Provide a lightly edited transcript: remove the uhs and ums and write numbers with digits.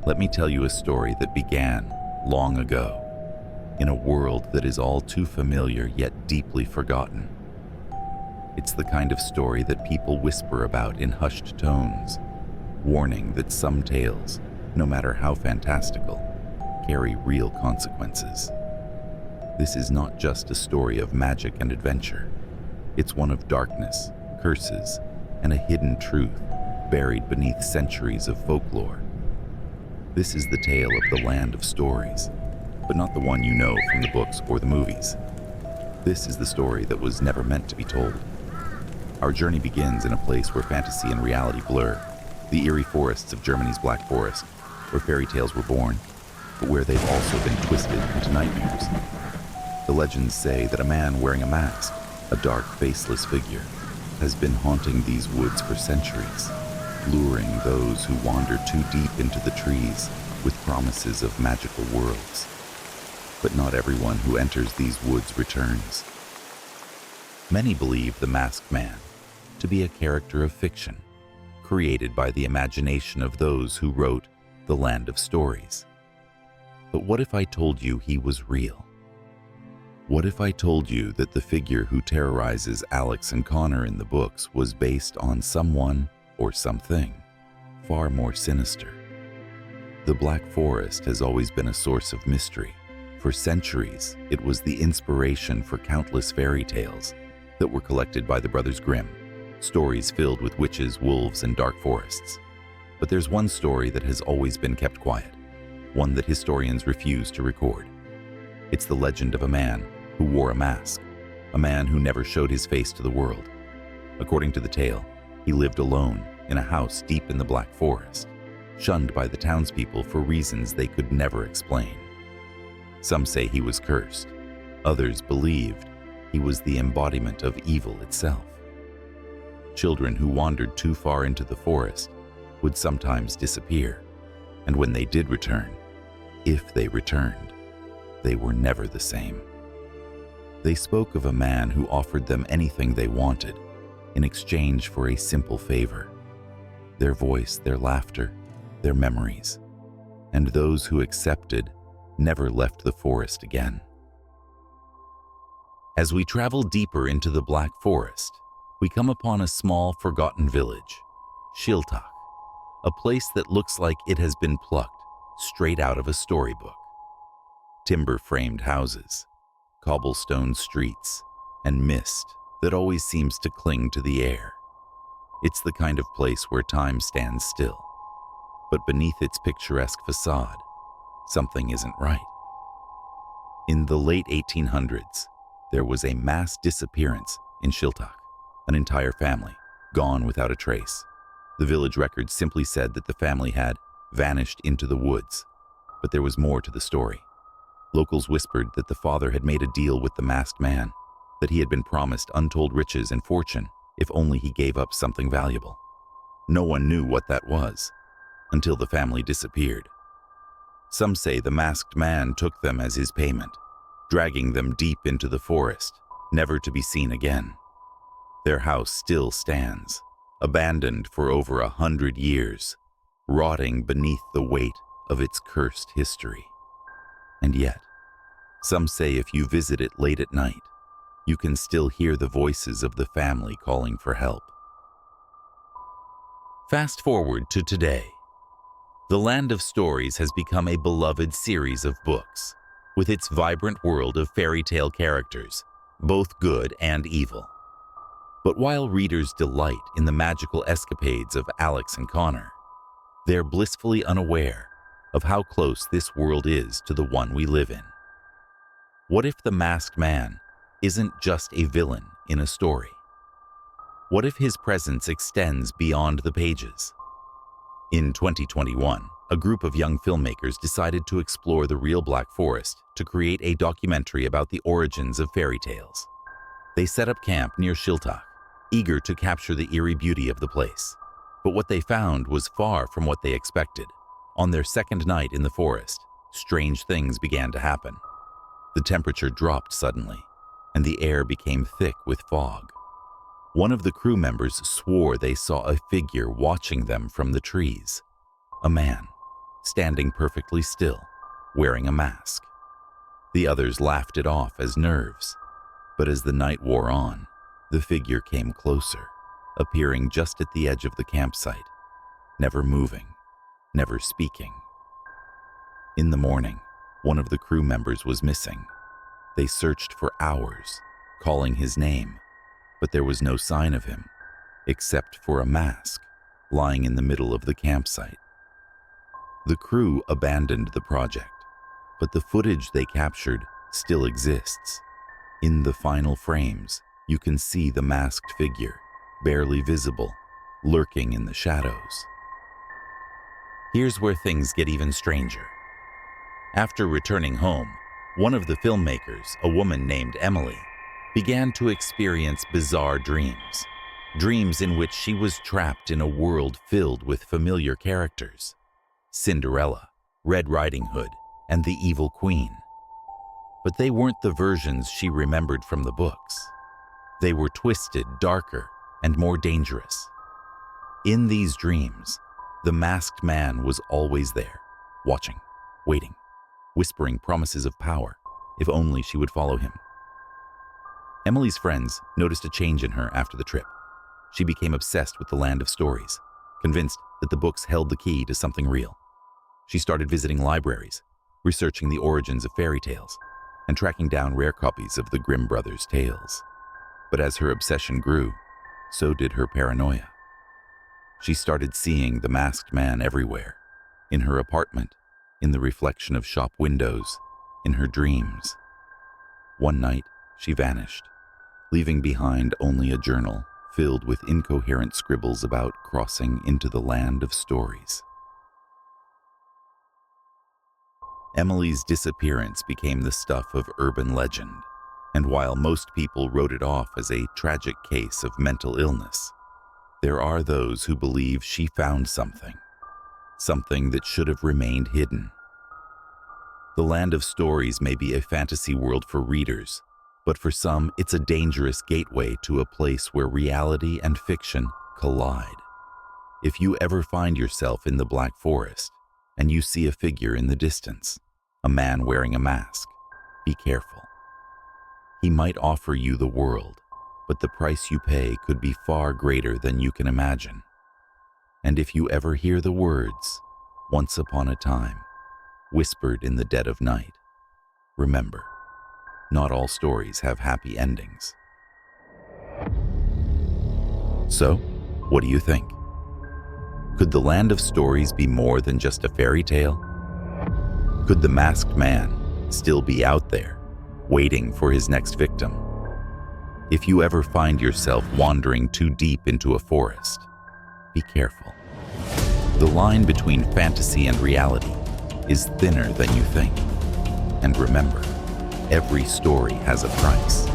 Let me tell you a story that began long ago, in a world that is all too familiar yet deeply forgotten. It's the kind of story that people whisper about in hushed tones, warning that some tales, no matter how fantastical, carry real consequences. This is not just a story of magic and adventure. It's one of darkness, curses, and a hidden truth buried beneath centuries of folklore. This is the tale of the land of stories, but not the one you know from the books or the movies. This is the story that was never meant to be told. Our journey begins in a place where fantasy and reality blur, the eerie forests of Germany's Black Forest, where fairy tales were born, but where they've also been twisted into nightmares. The legends say that a man wearing a mask, a dark, faceless figure, has been haunting these woods for centuries, luring those who wander too deep into the trees with promises of magical worlds. But not everyone who enters these woods returns. Many believe the masked man to be a character of fiction, created by the imagination of those who wrote the land of stories. But what if I told you he was real? What if I told you that the figure who terrorizes Alex and Connor in the books was based on someone or something far more sinister? The Black Forest has always been a source of mystery. For centuries, it was the inspiration for countless fairy tales that were collected by the Brothers Grimm, stories filled with witches, wolves, and dark forests. But there's one story that has always been kept quiet, one that historians refuse to record. It's the legend of a man who wore a mask, a man who never showed his face to the world. According to the tale, he lived alone in a house deep in the Black Forest, shunned by the townspeople for reasons they could never explain. Some say he was cursed. Others believed he was the embodiment of evil itself. Children who wandered too far into the forest would sometimes disappear, and when they did return, if they returned, they were never the same. They spoke of a man who offered them anything they wanted in exchange for a simple favor: their voice, their laughter, their memories. And those who accepted never left the forest again. As we travel deeper into the Black Forest, we come upon a small, forgotten village, Shiltak, a place that looks like it has been plucked straight out of a storybook. Timber-framed houses, cobblestone streets, and mist that always seems to cling to the air. It's the kind of place where time stands still, but beneath its picturesque facade, something isn't right. In the late 1800s, there was a mass disappearance in Shiltak, an entire family gone without a trace. The village records simply said that the family had vanished into the woods, but there was more to the story. Locals whispered that the father had made a deal with the masked man, that he had been promised untold riches and fortune if only he gave up something valuable. No one knew what that was until the family disappeared. Some say the masked man took them as his payment, dragging them deep into the forest, never to be seen again. Their house still stands, abandoned for over 100 years, rotting beneath the weight of its cursed history. And yet, some say if you visit it late at night, you can still hear the voices of the family calling for help. Fast forward to today. The Land of Stories has become a beloved series of books, with its vibrant world of fairy tale characters, both good and evil. But while readers delight in the magical escapades of Alex and Connor, they're blissfully unaware of how close this world is to the one we live in. What if the masked man isn't just a villain in a story? What if his presence extends beyond the pages? In 2021, a group of young filmmakers decided to explore the real Black Forest to create a documentary about the origins of fairy tales. They set up camp near Shiltak, eager to capture the eerie beauty of the place. But what they found was far from what they expected. On their second night in the forest, strange things began to happen. The temperature dropped suddenly, and the air became thick with fog. One of the crew members swore they saw a figure watching them from the trees. A man, standing perfectly still, wearing a mask. The others laughed it off as nerves, but as the night wore on, the figure came closer, appearing just at the edge of the campsite, never moving, never speaking. In the morning, one of the crew members was missing. They searched for hours, calling his name, but there was no sign of him, except for a mask lying in the middle of the campsite. The crew abandoned the project, but the footage they captured still exists. In the final frames, you can see the masked figure, barely visible, lurking in the shadows. Here's where things get even stranger. After returning home, one of the filmmakers, a woman named Emily, began to experience bizarre dreams. Dreams in which she was trapped in a world filled with familiar characters: Cinderella, Red Riding Hood, and the Evil Queen. But they weren't the versions she remembered from the books. They were twisted, darker, and more dangerous. In these dreams, the masked man was always there, watching, waiting, whispering promises of power, if only she would follow him. Emily's friends noticed a change in her after the trip. She became obsessed with the land of stories, convinced that the books held the key to something real. She started visiting libraries, researching the origins of fairy tales, and tracking down rare copies of the Grimm brothers' tales. But as her obsession grew, so did her paranoia. She started seeing the masked man everywhere, in her apartment, in the reflection of shop windows, in her dreams. One night, she vanished, leaving behind only a journal filled with incoherent scribbles about crossing into the land of stories. Emily's disappearance became the stuff of urban legend, and while most people wrote it off as a tragic case of mental illness, there are those who believe she found something that should have remained hidden. The land of stories may be a fantasy world for readers, but for some, it's a dangerous gateway to a place where reality and fiction collide. If you ever find yourself in the Black Forest and you see a figure in the distance, a man wearing a mask, be careful. He might offer you the world, but the price you pay could be far greater than you can imagine. And if you ever hear the words, "Once upon a time," whispered in the dead of night, remember, not all stories have happy endings. So, what do you think? Could the land of stories be more than just a fairy tale? Could the masked man still be out there, waiting for his next victim? If you ever find yourself wandering too deep into a forest, be careful. The line between fantasy and reality is thinner than you think. And remember, every story has a price.